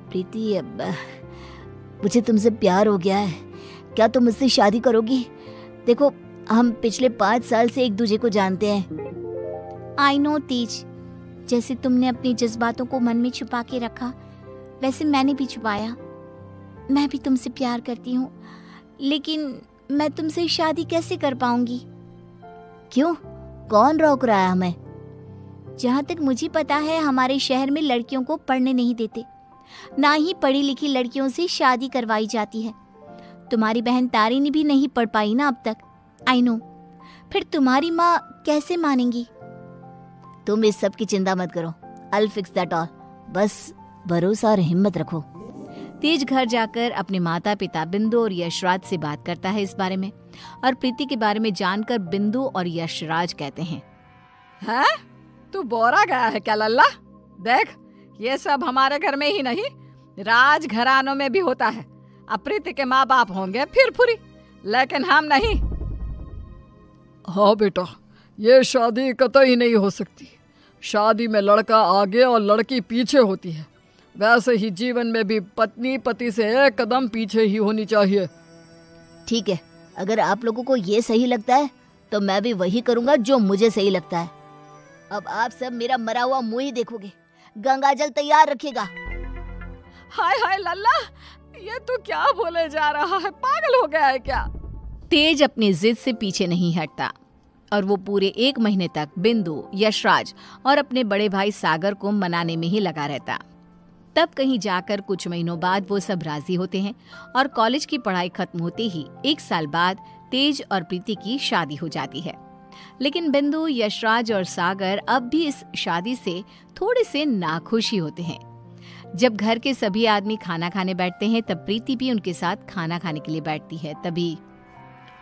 प्रीति, अब मुझे तुमसे प्यार हो गया है। क्या तुम मुझसे शादी करोगी? देखो, हम पिछले 5 साल से एक दूसरे को जानते हैं। आई नो तेज, जैसे तुमने अपनी जज्बातों को मन में छुपा के रखा, वैसे मैंने भी छुपाया। मैं भी तुमसे प्यार करती हूँ, लेकिन मैं तुमसे शादी कैसे कर पाऊंगी? क्यों? कौन रोक रहा है हमें? जहाँ तक मुझे पता है, हमारे शहर में लड़कियों को पढ़ने नहीं देते, ना ही पढ़ी लिखी लड़कियों से शादी करवाई जाती है। तुम्हारी बहन तारिनी भी नहीं पढ़ पाई ना अब तक। आई नो, फिर तुम्हारी माँ कैसे मानेंगी? तुम इस सब की चिंता मत करो, I'll fix that all। बस भरोसा और हिम्मत रखो। तेज घर जाकर अपने माता पिता बिंदु और यशराज से बात करता है इस बारे में, और प्रीति के बारे में जानकर बिंदु और यशराज कहते हैं, हैं? तू बोरा गया है क्या लल्ला? देख, ये सब हमारे घर में ही नहीं, राज घरानों में भी होता है। अब प्रीति के माँ बाप होंगे फिर फुरी, लेकिन हम नहीं। हाँ बेटा, ये शादी कतई नहीं हो सकती। शादी में लड़का आगे और लड़की पीछे होती है। वैसे ही जीवन में भी पत्नी पति से एक कदम पीछे ही होनी चाहिए। ठीक है, अगर आप लोगों को ये सही लगता है तो मैं भी वही करूंगा जो मुझे सही लगता है। अब आप सब मेरा मरा हुआ मुंह ही देखोगे। गंगाजल तैयार रखिएगा। हाय हाय लल्ला, ये तू क्या बोले जा रहा है? पागल हो गया है क्या? तेज अपनी जिद से पीछे नहीं हटता और वो पूरे 1 महीने तक बिंदु, यशराज और अपने बड़े भाई सागर को मनाने में ही लगा रहता। तब कहीं जाकर कुछ महीनों बाद वो सब राजी होते हैं और कॉलेज की पढ़ाई खत्म होते ही 1 साल बाद तेज और प्रीति की शादी हो जाती है। लेकिन बिंदु, यशराज और सागर अब भी इस शादी से थोड़े से नाखुश ही होते हैं। जब घर के सभी आदमी खाना खाने बैठते हैं तब प्रीति भी उनके साथ खाना खाने के लिए बैठती है। तभी,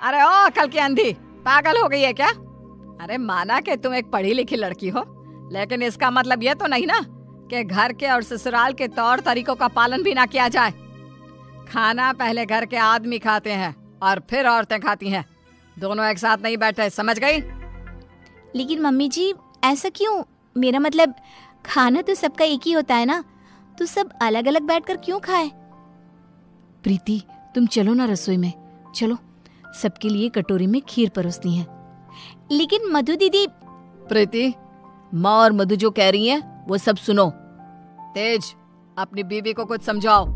अरे ओ कल की अंधी, पागल हो गई है क्या? अरे माना कि तुम एक पढ़ी लिखी लड़की हो, लेकिन इसका मतलब ये तो नहीं ना कि घर के और ससुराल के तौर तरीकों का पालन भी ना किया जाए। खाना पहले घर के आदमी खाते हैं और फिर औरतें खाती हैं, दोनों एक साथ नहीं बैठे, समझ गई? लेकिन मम्मी जी, ऐसा क्यों? मेरा मतलब, खाना तो सबका एक ही होता है ना, तो सब अलग अलग बैठकर क्यों खाए? प्रीति, तुम चलो ना रसोई में, चलो, सबके लिए कटोरी में खीर परोसनी है। लेकिन मधु दीदी। प्रीति, माँ और मधु जो कह रही हैं वो सब सुनो। तेज, अपनी बीवी को कुछ समझाओ।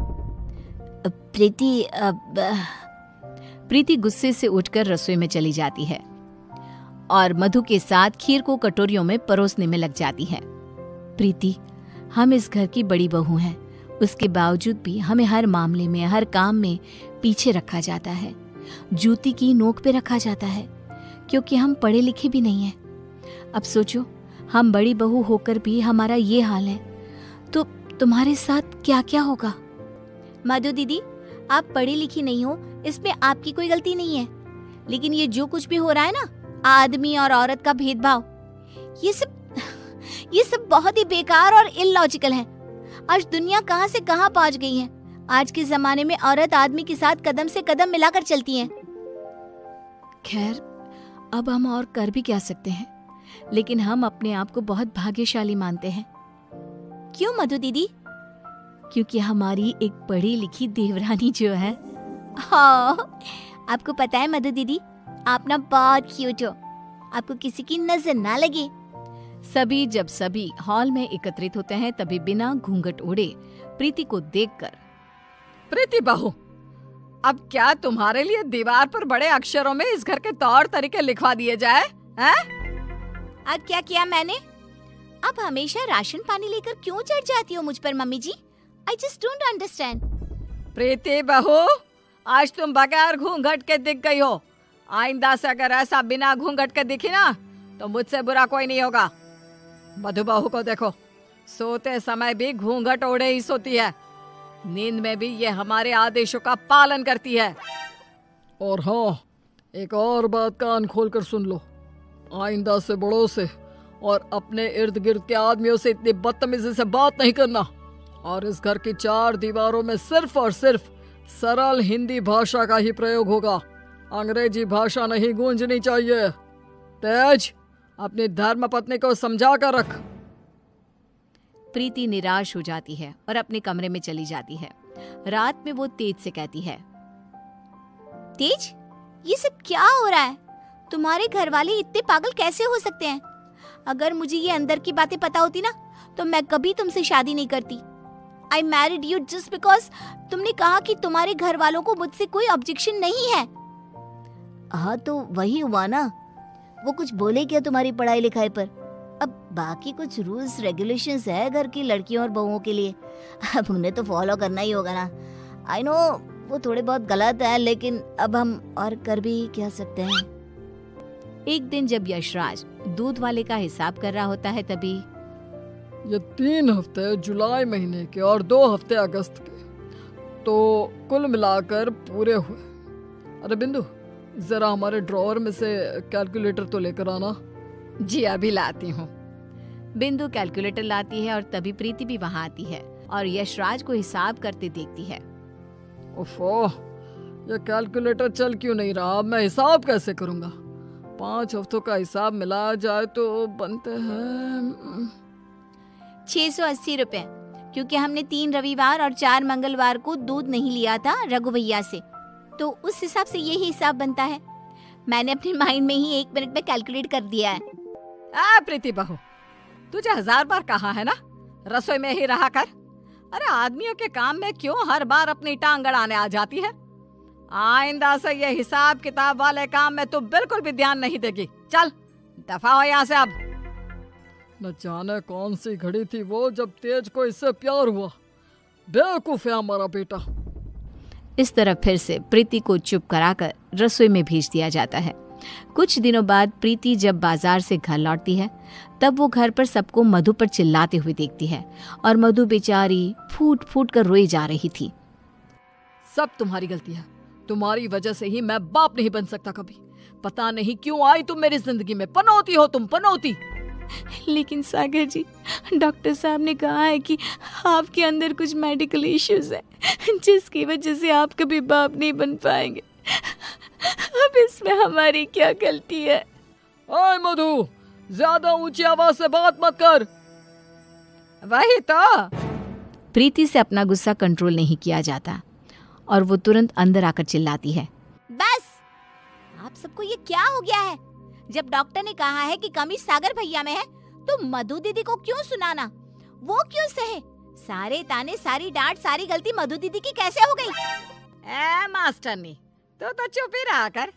प्रीति गुस्से से उठकर रसोई में चली जाती है और मधु के साथ खीर को कटोरियों में परोसने में लग जाती है। प्रीति, हम इस घर की बड़ी बहू हैं, उसके बावजूद भी हमें हर मामले में, हर काम में पीछे रखा जाता है, जूती की नोक पे रखा जाता है, क्योंकि हम पढ़े लिखे भी नहीं हैं। अब सोचो, हम बड़ी बहू होकर भी हमारा ये हाल है, तो तुम्हारे साथ क्या क्या होगा? मधु दीदी, आप पढ़ी लिखी नहीं हो, इसमें आपकी कोई गलती नहीं है, लेकिन ये जो कुछ भी हो रहा है ना, आदमी और औरत का भेदभाव, ये सब बहुत ही बेकार और इलॉजिकल है। आज दुनिया कहां से कहां पहुंच गई है। आज के जमाने में औरत आदमी के साथ कदम से कदम मिलाकर चलती हैं। खैर, अब हम और कर भी क्या सकते हैं, लेकिन हम अपने आप को बहुत भाग्यशाली मानते हैं। क्यों मधु दीदी? क्योंकि हमारी एक पढ़ी लिखी देवरानी जो है। हाँ, आपको पता है मधु दीदी, आप ना बहुत क्यूट हो, आपको किसी की नजर ना लगे। जब सभी हॉल में एकत्रित होते हैं तभी बिना घूंघट ओढ़े प्रीति को देखकर, प्रीति बहू, अब क्या तुम्हारे लिए दीवार पर बड़े अक्षरों में इस घर के तौर तरीके लिखवा दिए जाए? हैं? अब क्या किया मैंने? आप हमेशा राशन पानी लेकर क्यों चढ़ जाती हो मुझ पर mummy ji? I just don't understand। Preeti बहू, आज तुम बगैर घूंघट के दिख गई हो। आइंदा से अगर ऐसा बिना घूंघट के दिखी ना तो मुझसे बुरा कोई नहीं होगा। मधु बहू को देखो, सोते समय भी घूंघट ओढ़े ही सोती है, नींद में भी ये हमारे आदेशों का पालन करती है। और हाँ, एक और बात कान खोलकर सुन लो, आइंदा से बड़ों से और अपने इर्द गिर्द के आदमियों से इतनी बदतमीजी से बात नहीं करना, और इस घर की 4 दीवारों में सिर्फ और सिर्फ सरल हिंदी भाषा का ही प्रयोग होगा, अंग्रेजी भाषा नहीं गूंजनी चाहिए। तेज, अपनी धर्म पत्नी को समझा कर रख। प्रीति निराश हो जाती है और अपने कमरे में चली जाती है। रात में वो तेज से कहती है, तेज, ये सब क्या हो रहा है? तुम्हारे घर वाले इतने पागल कैसे हो सकते हैं? अगर मुझे ये अंदर की बातें पता होती ना तो मैं कभी तुमसे शादी नहीं करती। I married you just because तुमने कहा कि तुम्हारे घर वालों को मुझसे कोई ऑब्जेक्शन नहीं है। हाँ तो वही हुआ ना, वो कुछ बोले क्या तुम्हारी पढ़ाई लिखाई पर? अब बाकी कुछ रूल्स रेगुलेशंस है घर की लड़कियों और बहुओं के लिए, अब उन्हें तो फॉलो करना ही होगा ना। आई नो वो थोड़े बहुत गलत है, लेकिन अब हम और कर भी क्या सकते हैं। एक दिन जब यशराज दूध वाले का हिसाब कर रहा होता है तभी ये 3 हफ्ते जुलाई महीने के और 2 हफ्ते अगस्त के, तो कुल मिलाकर पूरे हुए। अरे बिंदु, जरा हमारे ड्रॉअर में से कैलकुलेटर तो लेकर आना। जी अभी लाती हूँ। बिंदु कैलकुलेटर लाती है और तभी प्रीति भी वहां आती है और यशराज को हिसाब करते देखती है। ओफो, ये कैलकुलेटर चल क्यों नहीं रहा? मैं हिसाब कैसे करूंगा? 5 हफ्तों का हिसाब मिलाया जाए तो बनते हैं 680 रुपए, क्योंकि हमने 3 रविवार और 4 मंगलवार को दूध नहीं लिया था रघु भैया से, तो उस हिसाब से यही हिसाब बनता है। मैंने अपने माइंड में ही 1 मिनट में कैलकुलेट कर दिया है। प्रीति बहू, तुझे 1000 बार कहा है ना रसोई में ही रहा कर। अरे आदमियों के काम में क्यों हर बार अपनी टांग अड़ाने आ जाती है? आइंदा से ये हिसाब किताब वाले काम में तू बिल्कुल भी ध्यान नहीं देगी। चल दफा हो यहाँ से अब। न जाने कौन सी घड़ी थी वो जब तेज को इससे प्यार हुआ। बेवकूफ है हमारा बेटा। इस तरह फिर से प्रीति को चुप कराकर रसोई में भेज दिया जाता है। कुछ दिनों बाद प्रीति जब बाजार से घर लौटती है तब वो घर पर सबको मधु पर चिल्लाते हुए देखती है और मधु बेचारी फूट फूट कर रोई जा रही थी। सब तुम्हारी गलती है, तुम्हारी वजह से ही मैं बाप नहीं बन सकता कभी। पता नहीं क्यों आई तुम मेरी जिंदगी में। पनौती हो तुम, पनौती। लेकिन सागर जी, डॉक्टर साहब ने कहा है कि आपके अंदर कुछ मेडिकल इश्यूज है जिसकी वजह से आप कभी बाप नहीं बन पाएंगे। अब इसमें हमारी क्या गलती है? ओए मधु, ज्यादा ऊंची आवाज से बात मत कर। वही तो। प्रीति से अपना गुस्सा कंट्रोल नहीं किया जाता और वो तुरंत अंदर आकर चिल्लाती है, बस, आप सबको ये क्या हो गया है? जब डॉक्टर ने कहा है कि कमी सागर भैया में है तो मधु दीदी को क्यों सुनाना? वो क्यों सहे? सारे ताने, सारी डांट, सारी गलती मधु दीदी की कैसे हो गई? मास्टरनी, तो चुप ही रहा कर।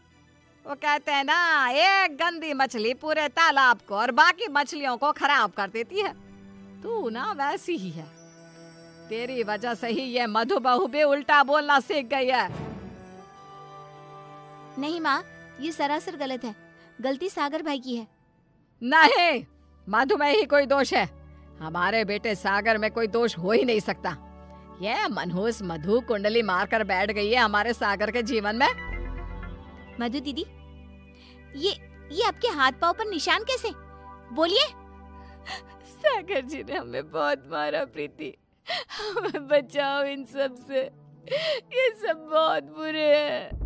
वो कहते हैं ना, एक गंदी मछली पूरे तालाब को और बाकी मछलियों को खराब कर देती है। तू ना वैसी ही है। तेरी वजह से ही ये मधु बहू भी उल्टा बोलना सीख गई है। नहीं माँ, ये सरासर गलत है। गलती सागर भाई की है। नहीं, मधु में ही कोई दोष है। हमारे बेटे सागर में कोई दोष हो ही नहीं सकता। ये मनहूस मधु कुंडली मारकर बैठ गई है हमारे सागर के जीवन में। मधु दीदी, ये आपके हाथ पांव पर निशान कैसे? बोलिए। सागर जी ने हमें बहुत मारा प्रीति, हमें बचाओ इन सब से, ये सब बहुत बुरे हैं।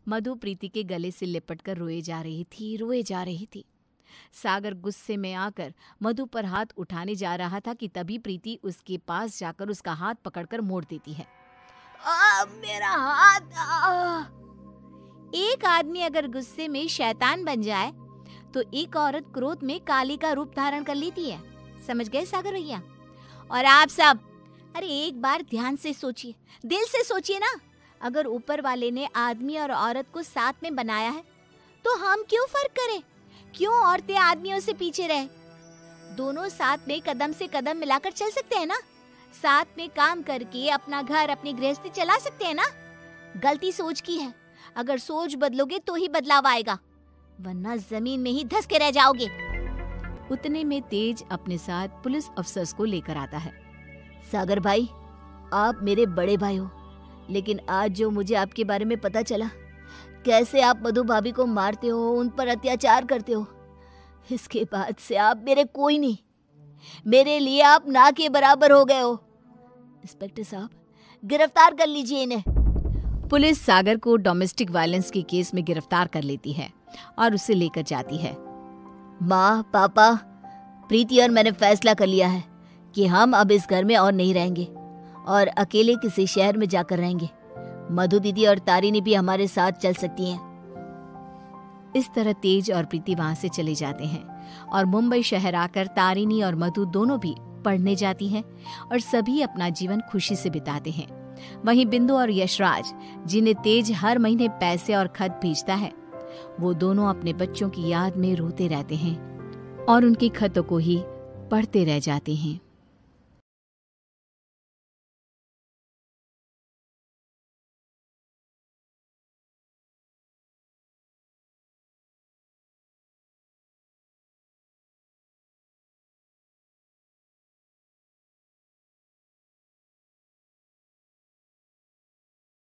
मधु प्रीति के गले से लिपटकर रोए जा रही थी। सागर गुस्से में आकर मधु पर हाथ उठाने जा रहा था कि तभी प्रीति उसके पास जाकर उसका हाथ पकड़कर मोड़ देती है। मेरा हाथ! एक आदमी अगर गुस्से में शैतान बन जाए तो एक औरत क्रोध में काली का रूप धारण कर लेती है। समझ गए सागर भैया? और आप सब, अरे एक बार ध्यान से सोचिए, दिल से सोचिए ना। अगर ऊपर वाले ने आदमी और औरत को साथ में बनाया है तो हम क्यों फर्क करें? क्यों औरतें आदमियों से पीछे रहे? दोनों साथ में कदम से कदम मिलाकर चल सकते हैं ना। साथ में काम करके अपना घर, अपनी गृहस्थी चला सकते हैं ना। गलती सोच की है। अगर सोच बदलोगे तो ही बदलाव आएगा, वरना जमीन में ही धंस के रह जाओगे। उतने में तेज अपने साथ पुलिस अफसर्स को लेकर आता है। सागर भाई, आप मेरे बड़े भाई हो, लेकिन आज जो मुझे आपके बारे में पता चला, कैसे आप मधु भाभी को मारते हो, उन पर अत्याचार करते हो, इसके बाद से आप मेरे कोई नहीं। मेरे लिए आप ना के बराबर हो गए हो। इंस्पेक्टर साहब, गिरफ्तार कर लीजिए इन्हें। पुलिस सागर को डोमेस्टिक वायलेंस के केस में गिरफ्तार कर लेती है और उसे लेकर जाती है। माँ, पापा, प्रीति और मैंने फैसला कर लिया है कि हम अब इस घर में और नहीं रहेंगे और अकेले किसी शहर में जाकर रहेंगे। मधु दीदी और तारिनी भी हमारे साथ चल सकती हैं। इस तरह तेज और प्रीति वहां से चले जाते हैं और मुंबई शहर आकर तारिनी और मधु दोनों भी पढ़ने जाती हैं और सभी अपना जीवन खुशी से बिताते हैं। वहीं बिंदु और यशराज, जिन्हें तेज हर महीने पैसे और खत भेजता है, वो दोनों अपने बच्चों की याद में रोते रहते हैं और उनकी खतों को ही पढ़ते रह जाते हैं।